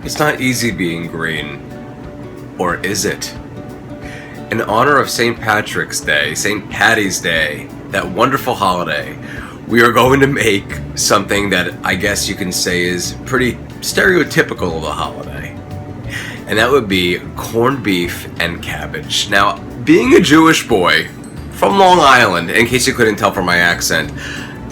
It's not easy being green. Or is it? In honor of St. Patrick's Day, St. Patty's Day, that wonderful holiday, we are going to make something that I guess you can say is pretty stereotypical of a holiday. And that would be corned beef and cabbage. Now, being a Jewish boy from Long Island, in case you couldn't tell from my accent,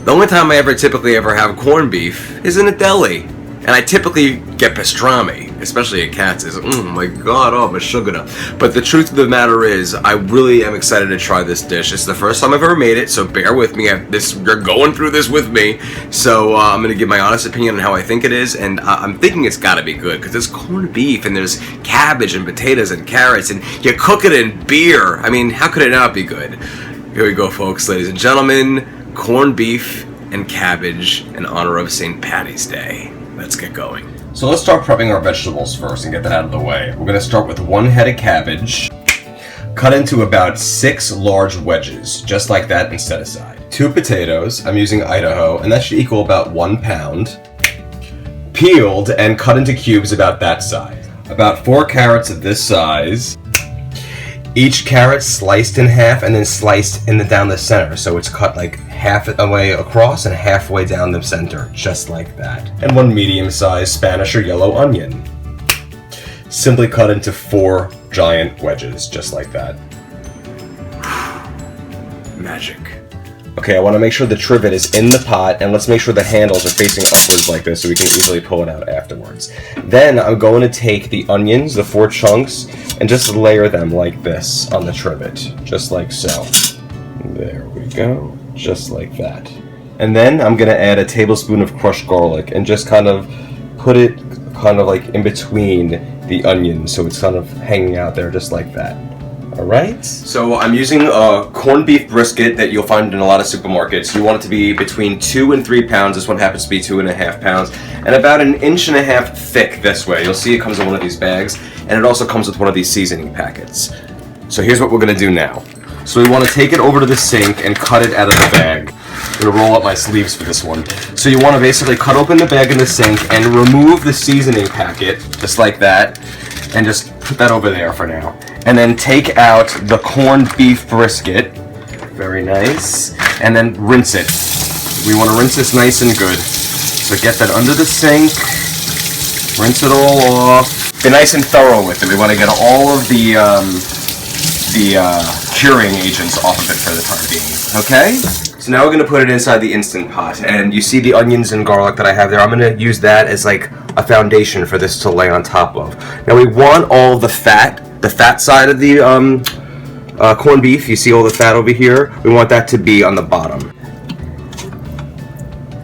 the only time I typically ever have corned beef is in a deli. And I typically get pastrami, especially at Katz's. Oh my god, oh, Meshuggah. But the truth of the matter is, I really am excited to try this dish. It's the first time I've ever made it, so bear with me. You're going through this with me. So I'm going to give my honest opinion on how I think it is, and I'm thinking it's got to be good, because there's corned beef, and there's cabbage, and potatoes, and carrots, and you cook it in beer. I mean, how could it not be good? Here we go, folks, ladies and gentlemen. Corned beef and cabbage in honor of St. Patty's Day. Let's get going. So let's start prepping our vegetables first and get that out of the way. We're going to start with 1 head of cabbage, cut into about 6 large wedges, just like that, and set aside. 2 potatoes, I'm using Idaho, and that should equal about 1 pound. Peeled and cut into cubes about that size. About 4 carrots of this size. Each carrot sliced in half and then sliced down the center, so it's cut like half a way across and halfway down the center, just like that. And 1 medium-sized Spanish or yellow onion. Simply cut into 4 giant wedges, just like that. Magic. Okay, I want to make sure the trivet is in the pot, and let's make sure the handles are facing upwards like this so we can easily pull it out afterwards. Then I'm going to take the onions, the 4 chunks, and just layer them like this on the trivet, just like so. There we go, just like that. And then I'm going to add a tablespoon of crushed garlic and just kind of put it kind of like in between the onions so it's kind of hanging out there just like that. Alright, so I'm using a corned beef brisket that you'll find in a lot of supermarkets. You want it to be between 2 and 3 pounds. This one happens to be 2.5 pounds. And about 1.5 inches thick this way. You'll see it comes in one of these bags. And it also comes with one of these seasoning packets. So here's what we're going to do now. So we want to take it over to the sink and cut it out of the bag. I'm going to roll up my sleeves for this one. So you want to basically cut open the bag in the sink and remove the seasoning packet, just like that. And just put that over there for now. And then take out the corned beef brisket. Very nice. And then rinse it. We want to rinse this nice and good. So get that under the sink. Rinse it all off. Be nice and thorough with it. We want to get all of the curing agents off of it for the time being. Okay? So now we're going to put it inside the Instant Pot. And you see the onions and garlic that I have there. I'm going to use that as like a foundation for this to lay on top of. Now we want all the fat side of the corned beef. You see all the fat over here? We want that to be on the bottom.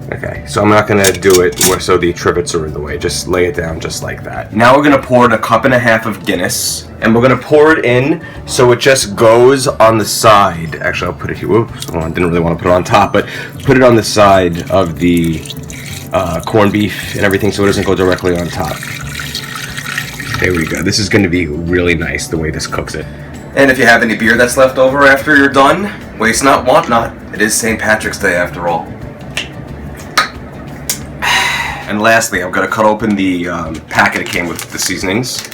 Okay, so I'm not going to do it so the trivets are in the way. Just lay it down just like that. Now we're going to pour in 1.5 cups of Guinness. And we're going to pour it in so it just goes on the side. Actually, I'll put it here. Whoops, I didn't really want to put it on top, but put it on the side of the corned beef and everything so it doesn't go directly on top. There we go. This is going to be really nice the way this cooks it. And if you have any beer that's left over after you're done, waste not, want not. It is St. Patrick's Day after all. And lastly, I'm going to cut open the packet it came with the seasonings.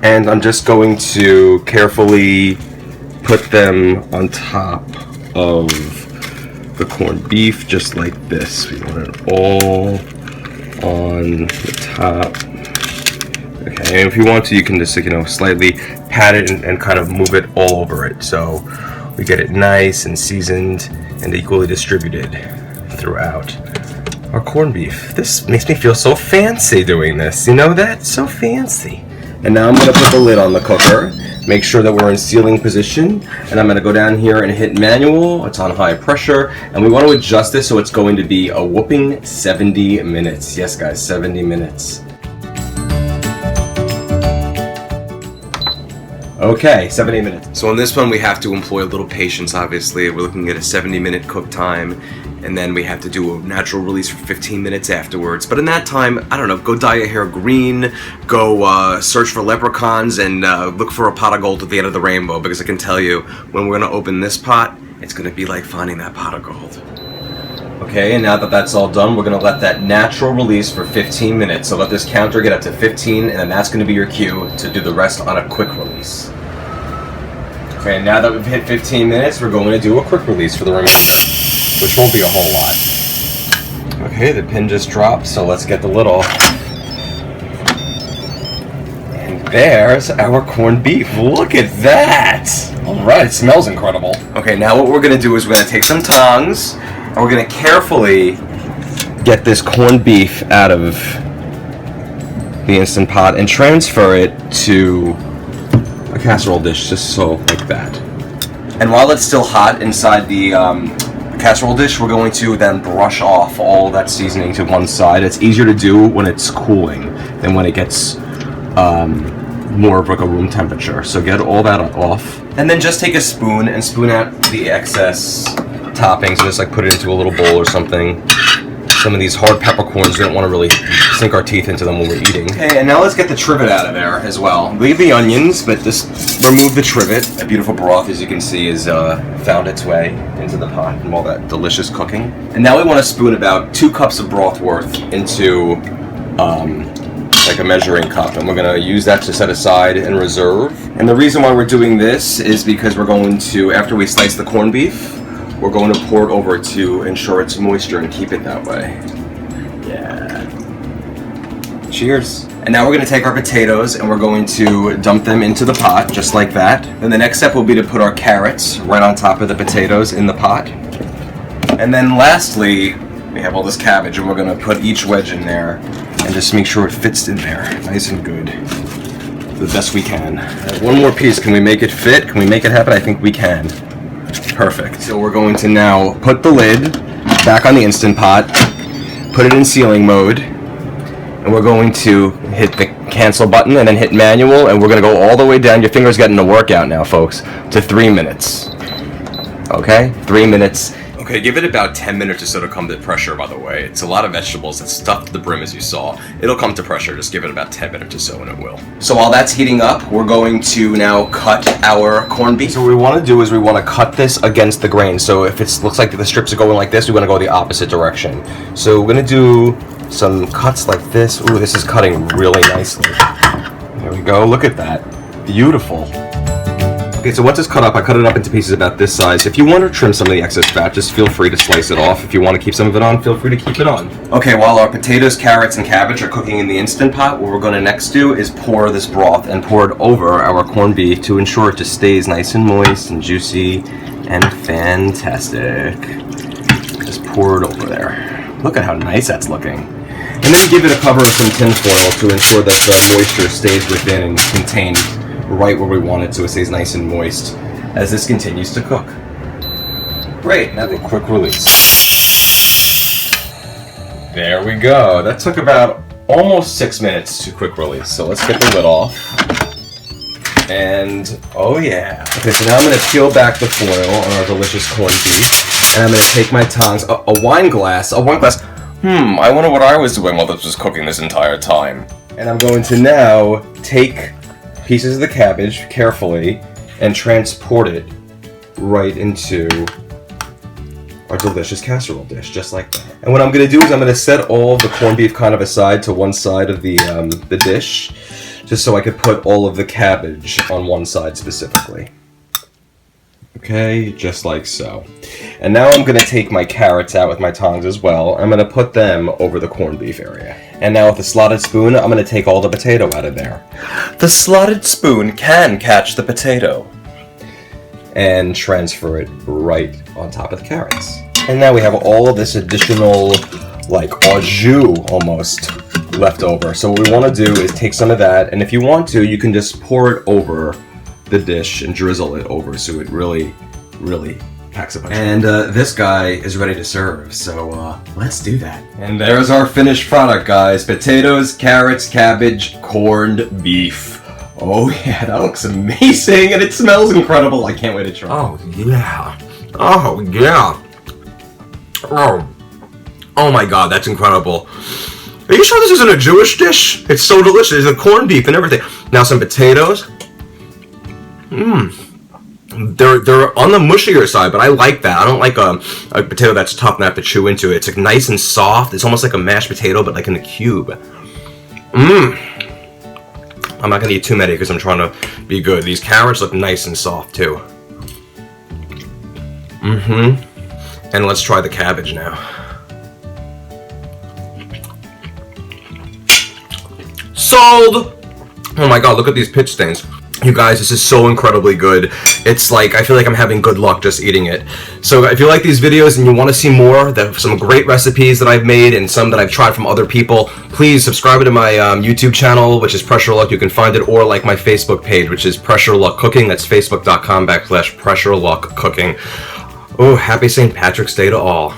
And I'm just going to carefully put them on top of the corned beef, just like this. We want it all on the top. Okay, and if you want to, you can just, slightly pat it and kind of move it all over it. So we get it nice and seasoned and equally distributed throughout our corned beef. This makes me feel so fancy doing this. You know that? So fancy. And now I'm going to put the lid on the cooker. Make sure that we're in sealing position. And I'm going to go down here and hit manual. It's on high pressure. And we want to adjust this so it's going to be a whooping 70 minutes. Yes, guys, 70 minutes. Okay, 70 minutes. So on this one, we have to employ a little patience, obviously. We're looking at a 70-minute cook time, and then we have to do a natural release for 15 minutes afterwards. But in that time, I don't know, go dye your hair green, go search for leprechauns, and look for a pot of gold at the end of the rainbow, because I can tell you, when we're going to open this pot, it's going to be like finding that pot of gold. Okay, and now that that's all done, we're going to let that natural release for 15 minutes. So let this counter get up to 15, and then that's going to be your cue to do the rest on a quick release. Okay, now that we've hit 15 minutes, we're going to do a quick release for the remainder, which won't be a whole lot. Okay, the pin just dropped, so let's get the lid off. And there's our corned beef. Look at that! Alright, it smells incredible. Okay, now what we're going to do is we're going to take some tongs, and we're going to carefully get this corned beef out of the Instant Pot and transfer it to a casserole dish, just so like that. And while it's still hot inside the casserole dish, we're going to then brush off all that seasoning to one side. It's easier to do when it's cooling than when it gets more of like a room temperature. So get all that off, and then just take a spoon and spoon out the excess toppings and just like put it into a little bowl or something. Some of these hard peppercorns, we don't want to really sink our teeth into them when we're eating. Okay, and now let's get the trivet out of there as well. Leave the onions, but just remove the trivet. A beautiful broth, as you can see, has found its way into the pot from all that delicious cooking. And now we want to spoon about 2 cups of broth worth into like a measuring cup, and we're going to use that to set aside and reserve. And the reason why we're doing this is because we're going to, after we slice the corned beef, we're going to pour it over to ensure its moisture and keep it that way. Yeah. Cheers. And now we're going to take our potatoes and we're going to dump them into the pot, just like that. Then the next step will be to put our carrots right on top of the potatoes in the pot. And then lastly, we have all this cabbage, and we're going to put each wedge in there and just make sure it fits in there nice and good, the best we can. One more piece. Can we make it fit? Can we make it happen? I think we can. Perfect. So we're going to now put the lid back on the Instant Pot, put it in sealing mode, and we're going to hit the cancel button and then hit manual, and we're going to go all the way down. Your finger's getting a workout now, folks, to 3 minutes. Okay? 3 minutes. Okay, give it about 10 minutes or so to come to pressure, by the way. It's a lot of vegetables. It's stuffed to the brim, as you saw. It'll come to pressure. Just give it about 10 minutes or so, and it will. So while that's heating up, we're going to now cut our corned beef. So what we want to do is we want to cut this against the grain. So if it looks like the strips are going like this, we want to go the opposite direction. So we're going to do some cuts like this. Ooh, this is cutting really nicely. There we go. Look at that. Beautiful. Okay, so once it's cut up, I cut it up into pieces about this size. If you want to trim some of the excess fat, just feel free to slice it off. If you want to keep some of it on, feel free to keep it on. Okay, while our potatoes, carrots, and cabbage are cooking in the Instant Pot, what we're going to next do is pour this broth and pour it over our corned beef to ensure it just stays nice and moist and juicy and fantastic. Just pour it over there. Look at how nice that's looking. And then give it a cover of some tin foil to ensure that the moisture stays within and contained right where we want it, so it stays nice and moist as this continues to cook. Great, now the quick release. There we go. That took about almost 6 minutes to quick release. So let's get the lid off. And oh yeah. Okay, so now I'm going to peel back the foil on our delicious corned beef, and I'm going to take my tongs, a wine glass. I wonder what I was doing while this was cooking this entire time. And I'm going to now take pieces of the cabbage carefully and transport it right into our delicious casserole dish, just like that. And what I'm going to do is I'm going to set all of the corned beef kind of aside to one side of the dish, just so I could put all of the cabbage on one side specifically. Okay, just like so. And now I'm going to take my carrots out with my tongs as well. I'm going to put them over the corned beef area. And now with a slotted spoon, I'm going to take all the potato out of there. The slotted spoon can catch the potato. And transfer it right on top of the carrots. And now we have all of this additional, like, au jus almost left over. So what we want to do is take some of that, and if you want to, you can just pour it over the dish and drizzle it over so it really, really packs a punch. And this guy is ready to serve, so let's do that. And there's our finished product, guys. Potatoes, carrots, cabbage, corned beef. Oh yeah, that looks amazing, and it smells incredible. I can't wait to try. Oh yeah. Oh yeah. Oh my god, that's incredible. Are you sure this isn't a Jewish dish? It's so delicious. There's a corned beef and everything. Now some potatoes. they're on the mushier side, but I like that. I don't like a potato that's tough and I have to chew into it. It's like nice and soft. It's almost like a mashed potato, but like in a cube. I'm not gonna eat too many because I'm trying to be good. These carrots look nice and soft too. And let's try the cabbage now. Sold! Oh my god, look at these pitch stains. You guys, this is so incredibly good. It's like, I feel like I'm having good luck just eating it. So if you like these videos and you want to see more, some great recipes that I've made and some that I've tried from other people, please subscribe to my YouTube channel, which is Pressure Luck. You can find it, or like my Facebook page, which is Pressure Luck Cooking. That's facebook.com/Pressure Luck Cooking. Oh, happy St. Patrick's Day to all.